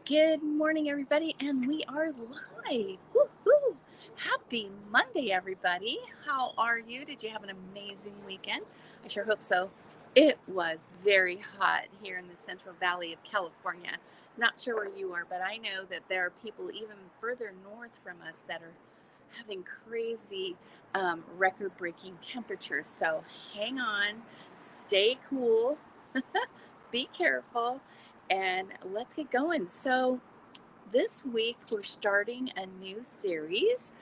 Good morning, everybody, and we are live. Woohoo! Happy Monday, everybody. How are you? Did you have an amazing weekend? I sure hope so. It was very hot here in the Central Valley of California. Not sure where you are, but I know that there are people even further north from us that are having crazy record breaking temperatures. So hang on, stay cool, be careful, and let's get going. So, this week we're starting a new series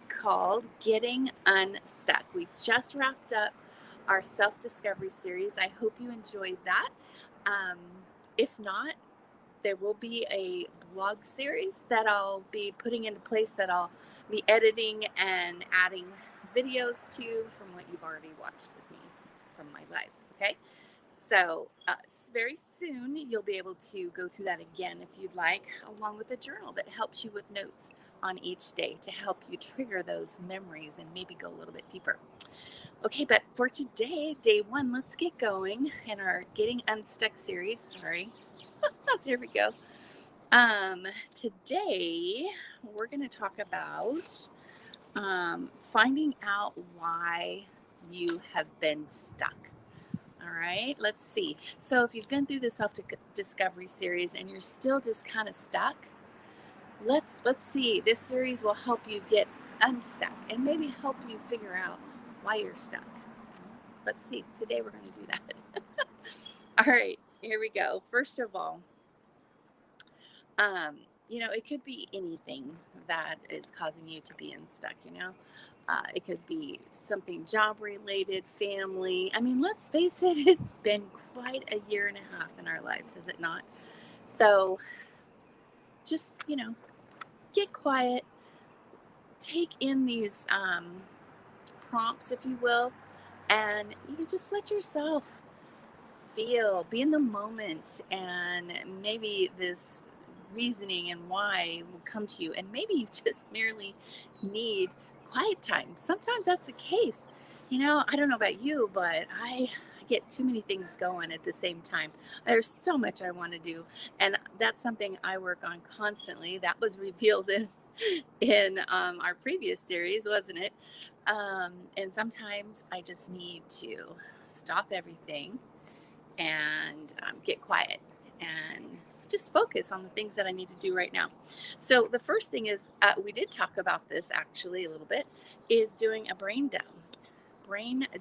called Getting Unstuck. We just wrapped up our self discovery series. I hope you enjoyed that. Um, if not, there will be a blog series that I'll be putting into place that I'll be editing and adding videos to from what you've already watched with me from my lives. Okay. So, very soon you'll be able to go through that again if you'd like, along with a journal that helps you with notes on each day to help you trigger those memories and maybe go a little bit deeper. Okay, but for today, day one, let's get going in our Getting Unstuck series. Sorry, there we go. Today we're going to talk about finding out why you have been stuck. All right, let's see. So if you've been through the self-discovery series and you're still just kind of stuck, let's see. This series will help you get unstuck and maybe help you figure out why you're stuck. Let's see. Today we're going to do that. All right, here we go. First of all, it could be anything that is causing you to be unstuck, it could be something job related, family. I mean, let's face it, it's been quite a year and a half in our lives, has it not? So just, get quiet, take in these prompts, if you will, and you just let yourself feel, be in the moment, and maybe this reasoning and why will come to you. And maybe you just merely need quiet time. Sometimes that's the case. I don't know about you, but I get too many things going at the same time. There's so much I want to do, and that's something I work on constantly. That was revealed in our previous series, wasn't it? And sometimes I just need to stop everything and get quiet and just focus on the things that I need to do right now. So the first thing is, we did talk about this actually a little bit, is doing a brain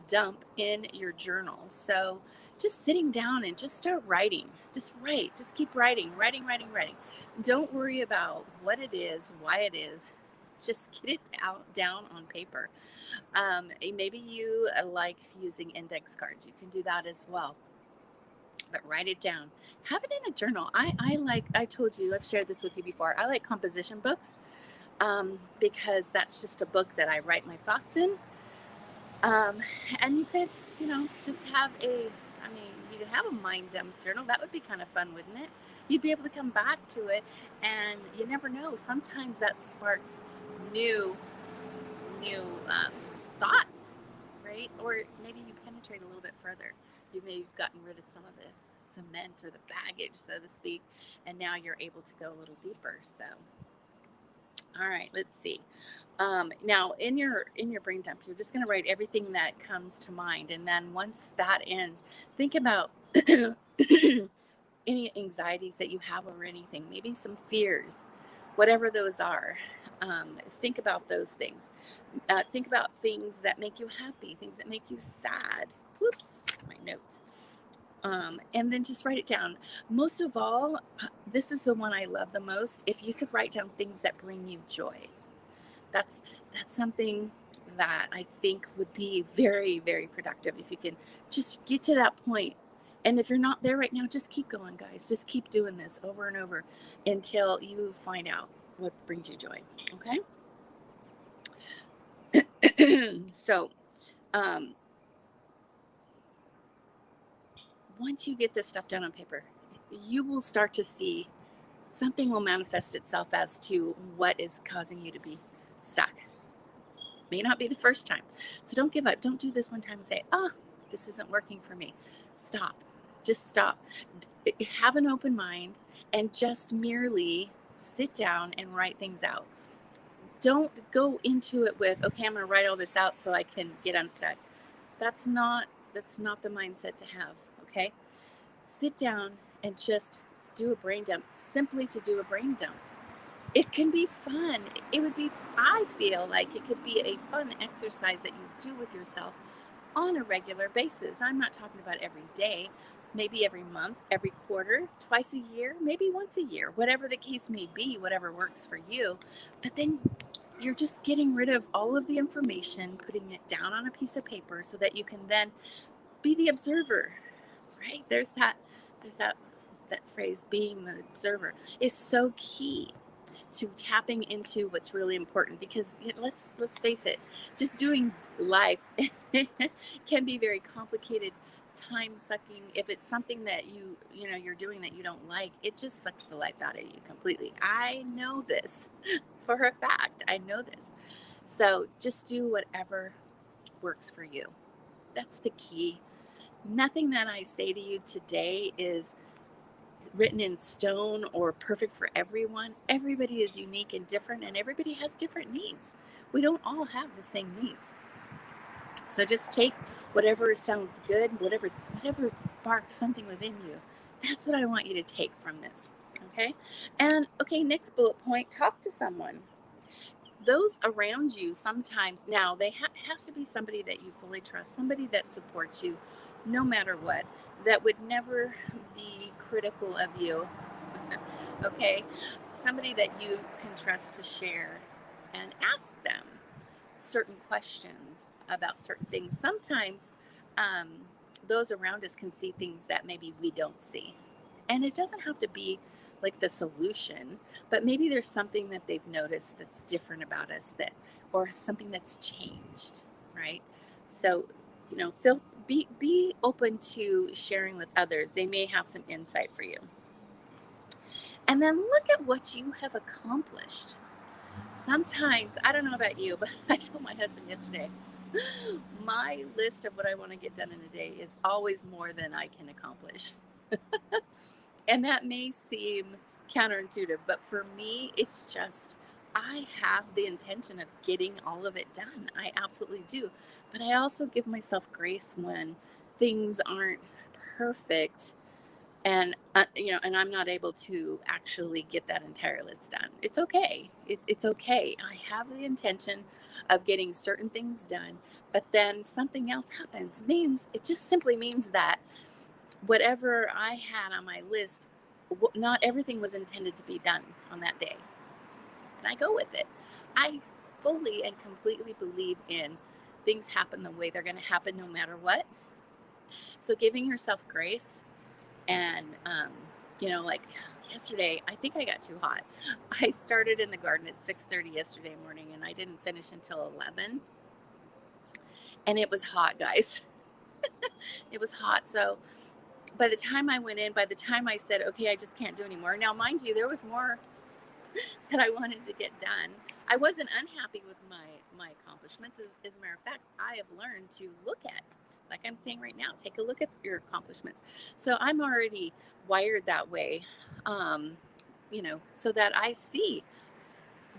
dump in your journal. So just sitting down and just start writing. Just write. Just keep writing. Don't worry about what it is, why it is. Just get it down on paper. Maybe you like using index cards. You can do that as well, but write it down. Have it in a journal. I told you, I've shared this with you before. I like composition books, because that's just a book that I write my thoughts in. And you could, just have you could have a mind dump journal. That would be kind of fun, wouldn't it? You'd be able to come back to it, and you never know. Sometimes that sparks new thoughts, right? Or maybe you penetrate a little bit further. You've gotten rid of some of the cement or the baggage, so to speak, and now you're able to go a little deeper. So, all right, let's see. Now, in your brain dump, you're just going to write everything that comes to mind, and then once that ends, think about any anxieties that you have over anything, maybe some fears, whatever those are. Think about those things. Think about things that make you happy, things that make you sad. Whoops, my notes. And then just write it down. Most of all, this is the one I love the most. If you could write down things that bring you joy, that's something that I think would be very, very productive if you can just get to that point. And if you're not there right now, just keep going, guys. Just keep doing this over and over until you find out what brings you joy. Okay. So, once you get this stuff down on paper, you will start to see something will manifest itself as to what is causing you to be stuck. May not be the first time. So don't give up. Don't do this one time and say, this isn't working for me. Stop. Just stop. Have an open mind and just merely sit down and write things out. Don't go into it with, okay, I'm going to write all this out so I can get unstuck. That's not that's not the mindset to have, okay? Sit down and just do a brain dump, simply to do a brain dump. It can be fun. It would be, I feel like it could be a fun exercise that you do with yourself on a regular basis. I'm not talking about every day, maybe every month, every quarter, twice a year, maybe once a year, whatever the case may be, whatever works for you. But then you're just getting rid of all of the information, putting it down on a piece of paper so that you can then be the observer, right? There's that phrase, being the observer is so key to tapping into what's really important, because let's face it, just doing life can be very complicated, time sucking. If it's something that you're doing that you don't like, it just sucks the life out of you completely. I know this for a fact. I know this. So just do whatever works for you. That's the key. Nothing that I say to you today is written in stone or perfect for everyone. Everybody is unique and different, and everybody has different needs. We don't all have the same needs. So just take whatever sounds good, whatever sparks something within you. That's what I want you to take from this. Okay? And okay, next bullet point, talk to someone. Those around you sometimes, now they has to be somebody that you fully trust, somebody that supports you no matter what, that would never be critical of you. Okay, somebody that you can trust to share and ask them certain questions about certain things. Sometimes um, those around us can see things that maybe we don't see, and it doesn't have to be like the solution, but maybe there's something that they've noticed that's different about us, that, or something that's changed, right? So, feel be open to sharing with others. They may have some insight for you. And then look at what you have accomplished. Sometimes, I don't know about you, but I told my husband yesterday, my list of what I want to get done in a day is always more than I can accomplish. And that may seem counterintuitive, but for me, it's just, I have the intention of getting all of it done. I absolutely do. But I also give myself grace when things aren't perfect, and I'm not able to actually get that entire list done. It's okay. It's okay. I have the intention of getting certain things done, but then something else happens. Means it just simply means that whatever I had on my list, not everything was intended to be done on that day, and I go with it. I fully and completely believe in things happen the way they're going to happen no matter what. So giving yourself grace, and like yesterday, I think I got too hot. I started in the garden at 6:30 yesterday morning, and I didn't finish until 11, and it was hot, guys. It was hot. So by the time I went in, by the time I said, okay, I just can't do anymore. Now, mind you, there was more that I wanted to get done. I wasn't unhappy with my accomplishments. As a matter of fact, I have learned to look at, like I'm saying right now, take a look at your accomplishments. So I'm already wired that way, so that I see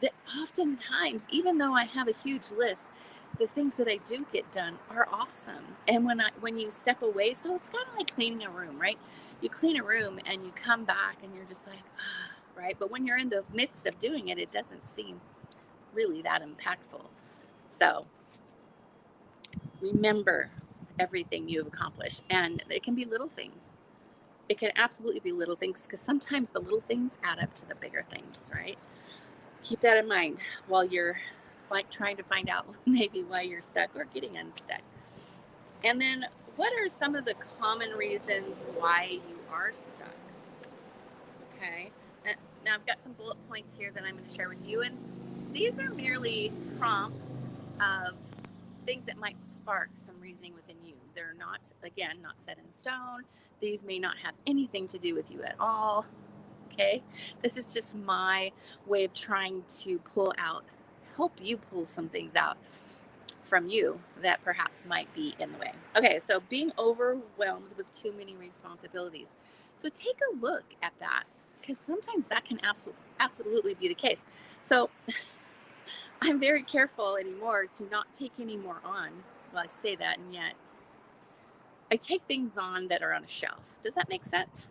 that oftentimes, even though I have a huge list, the things that I do get done are awesome. And when you step away, so it's kind of like cleaning a room, right? You clean a room and you come back and you're just like, ah, right? But when you're in the midst of doing it, it doesn't seem really that impactful. So remember everything you've accomplished, and it can be little things. It can absolutely be little things, because sometimes the little things add up to the bigger things, right? Keep that in mind while you're trying to find out maybe why you're stuck or getting unstuck. And then, what are some of the common reasons why you are stuck? Okay. Now I've got some bullet points here that I'm going to share with you, and these are merely prompts of things that might spark some reasoning within you. They're not, again, not set in stone. These may not have anything to do with you at all. Okay. This is just my way of trying to help you pull some things out from you that perhaps might be in the way. Okay. So being overwhelmed with too many responsibilities. So take a look at that. because sometimes that can absolutely be the case. So I'm very careful anymore to not take any more on. Well, I say that, and yet I take things on that are on a shelf. Does that make sense?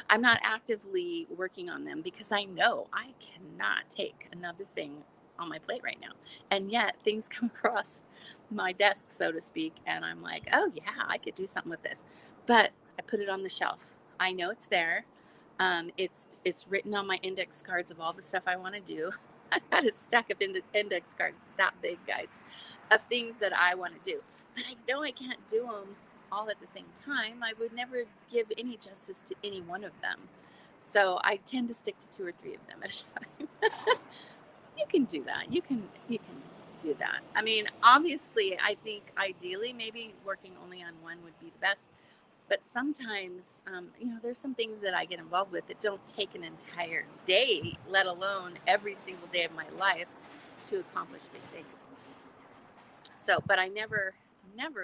I'm not actively working on them because I know I cannot take another thing on my plate right now. And yet things come across my desk, so to speak, and I'm like, oh yeah, I could do something with this. But I put it on the shelf. I know it's there. It's written on my index cards of all the stuff I want to do. I've got a stack of index cards that big, guys, of things that I want to do. But I know I can't do them all at the same time. I would never give any justice to any one of them. So I tend to stick to two or three of them at a time. You can do that. You can do that. I mean, obviously, I think ideally maybe working only on one would be the best. But sometimes, there's some things that I get involved with that don't take an entire day, let alone every single day of my life, to accomplish big things. So, but I never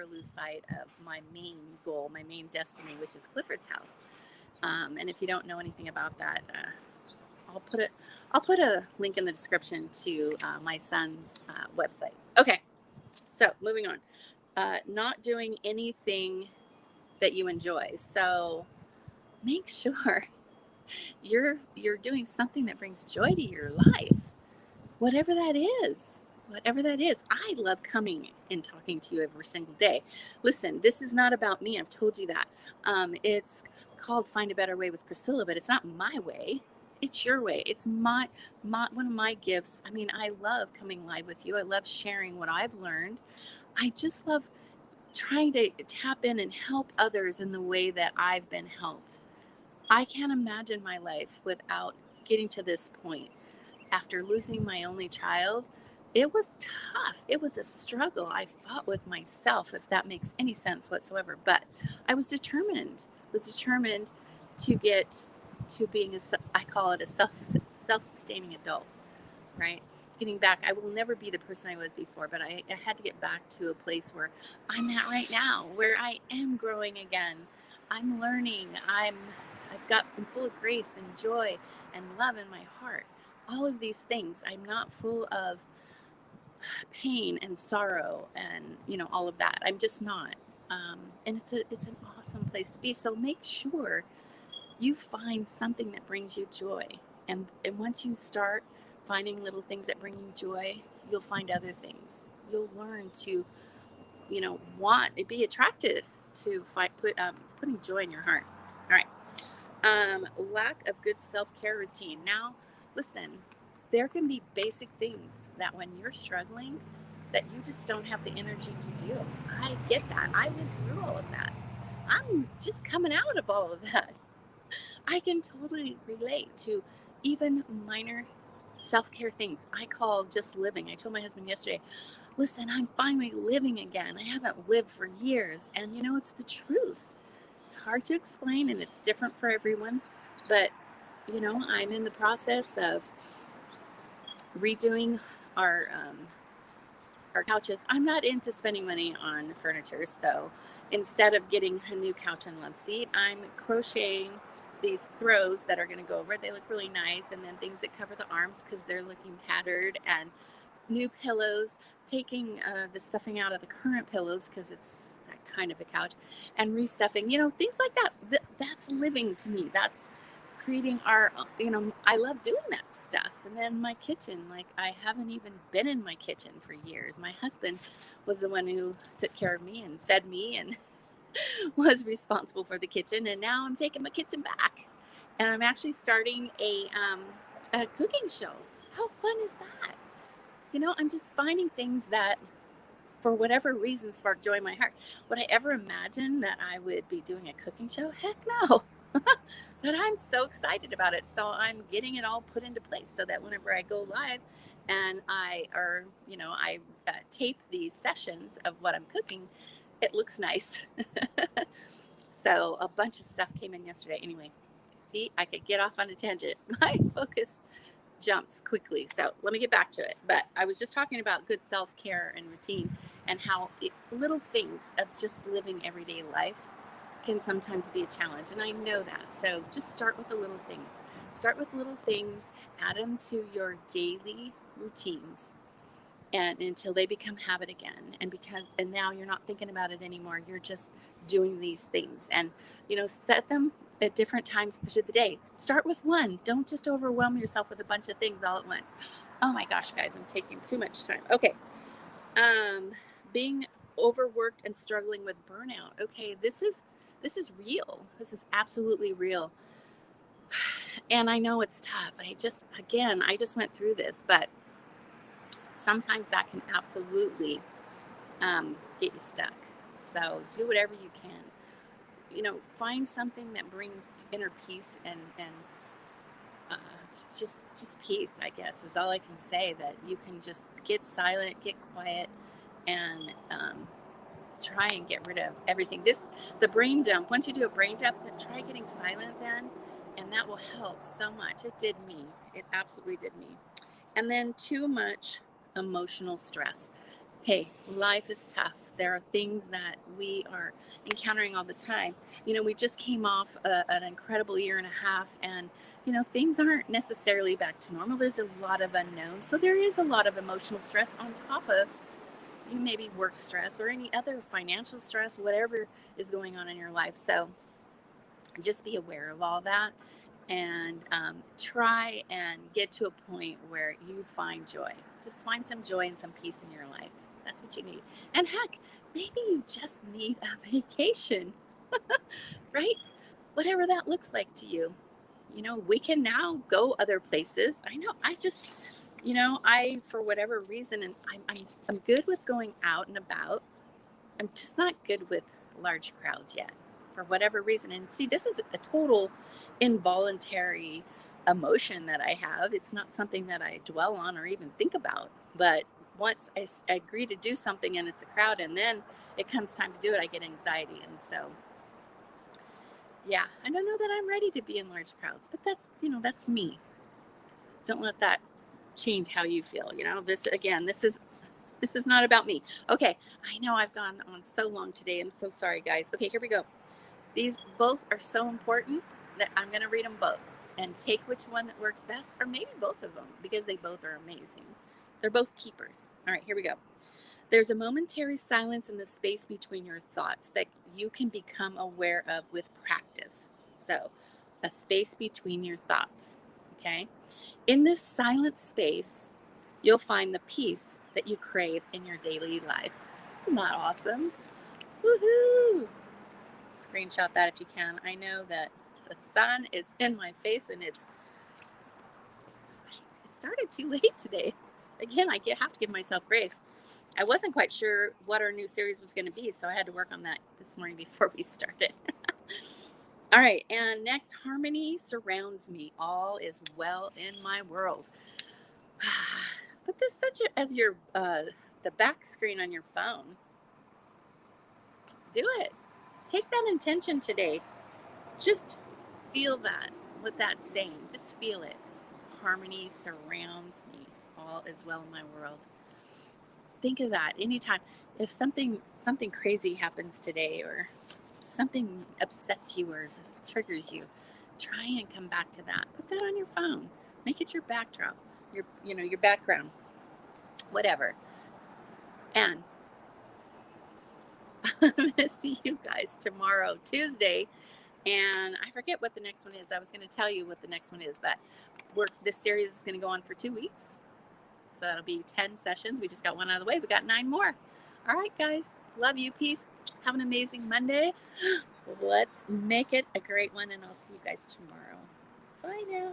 lose sight of my main goal, my main destiny, which is Clifford's house. And if you don't know anything about that, I'll put a link in the description to my son's website. Okay, so moving on. Not doing anything that you enjoy. So make sure you're doing something that brings joy to your life, whatever that is. Whatever that is. I love coming and talking to you every single day. Listen, this is not about me. I've told you that. It's called Find a Better Way with Priscilla, but it's not my way. It's your way. It's my one of my gifts. I mean, I love coming live with you. I love sharing what I've learned. I just love trying to tap in and help others in the way that I've been helped. I can't imagine my life without getting to this point. After losing my only child, it was tough. It was a struggle. I fought with myself, if that makes any sense whatsoever. But I was determined to get to being I call it a self-sustaining adult, right? Getting back, I will never be the person I was before, but I had to get back to a place where I'm at right now, where I am growing again. I'm learning. I'm full of grace and joy and love in my heart. All of these things. I'm not full of pain and sorrow and all of that. I'm just not. And it's an awesome place to be. So make sure you find something that brings you joy. And once you start finding little things that bring you joy, you'll find other things. You'll learn to, be attracted to putting joy in your heart. All right. Lack of good self-care routine. Now, listen, there can be basic things that when you're struggling that you just don't have the energy to do. I get that. I went through all of that. I'm just coming out of all of that. I can totally relate to even minor self-care things I call just living. I told my husband yesterday, listen, I'm finally living again. I haven't lived for years. And it's the truth. It's hard to explain and it's different for everyone. But, I'm in the process of redoing our couches. I'm not into spending money on furniture. So instead of getting a new couch and love seat, I'm crocheting these throws that are going to go over it. They look really nice. And then things that cover the arms because they're looking tattered, and new pillows, taking the stuffing out of the current pillows because it's that kind of a couch, and restuffing, things like that. That's living to me. That's creating our, I love doing that stuff. And then my kitchen, like I haven't even been in my kitchen for years. My husband was the one who took care of me and fed me and was responsible for the kitchen. And now I'm taking my kitchen back. And I'm actually starting a cooking show. How fun is that? I'm just finding things that, for whatever reason, spark joy in my heart. Would I ever imagine that I would be doing a cooking show? Heck no. But I'm so excited about it. So I'm getting it all put into place so that whenever I go live and I tape these sessions of what I'm cooking, it looks nice. So a bunch of stuff came in yesterday. Anyway, see, I could get off on a tangent. My focus jumps quickly. So let me get back to it. But I was just talking about good self-care and routine and how little things of just living everyday life can sometimes be a challenge, and I know that. So just start with the little things. Start with little things, add them to your daily routines, and until they become habit again. And now you're not thinking about it anymore, you're just doing these things. And set them at different times to the day. Start with one. Don't just overwhelm yourself with a bunch of things all at once. Oh my gosh, guys, I'm taking too much time. Okay. Being overworked and struggling with burnout. Okay, this is real. This is absolutely real. And I know it's tough. I just went through this, but sometimes that can absolutely get you stuck. So do whatever you can. Find something that brings inner peace and uh, just peace. I guess is all I can say. That you can just get silent, get quiet, and try and get rid of everything. The brain dump. Once you do a brain dump, try getting silent then, and that will help so much. It did me. It absolutely did me. And then too much emotional stress. Hey, life is tough. There are things that we are encountering all the time. We just came off an incredible year and a half, and things aren't necessarily back to normal. There's a lot of unknowns. So there is a lot of emotional stress on top of maybe work stress or any other financial stress, whatever is going on in your life. So just be aware of all that, and try and get to a point where you find joy. Just find some joy and some peace in your life. That's what you need. And heck, maybe you just need a vacation, right? Whatever that looks like to you. We can now go other places. I know. I for whatever reason, and I'm good with going out and about. I'm just not good with large crowds yet, for whatever reason. And see, this is a total involuntary emotion that I have. It's not something that I dwell on or even think about. But once I agree to do something and it's a crowd, and then it comes time to do it, I get anxiety. And so, yeah, I don't know that I'm ready to be in large crowds, but that's me. Don't let that change how you feel. This is not about me. Okay, I know I've gone on so long today. I'm so sorry, guys. Okay, here we go. These both are so important that I'm going to read them both and take which one that works best, or maybe both of them, because they both are amazing. They're both keepers. All right, here we go. There's a momentary silence in the space between your thoughts that you can become aware of with practice. So, a space between your thoughts. Okay. In this silent space, you'll find the peace that you crave in your daily life. Isn't that awesome? Woohoo! Screenshot that if you can. I know that the sun is in my face, and it started too late today. Again, I have to give myself grace. I wasn't quite sure what our new series was going to be, so I had to work on that this morning before we started. All right, and next, harmony surrounds me. All is well in my world. Put this as your the back screen on your phone. Do it. Take that intention today. Just feel that, what that's saying. Just feel it. Harmony surrounds me. All is well in my world. Think of that anytime. If something crazy happens today, or something upsets you or triggers you, try and come back to that. Put that on your phone. Make it your backdrop, your background, whatever. And I'm going to see you guys tomorrow, Tuesday. And I forget what the next one is. I was going to tell you what the next one is, but this series is going to go on for 2 weeks. So that'll be 10 sessions. We just got one out of the way. We got 9 more. All right, guys. Love you. Peace. Have an amazing Monday. Let's make it a great one, and I'll see you guys tomorrow. Bye now.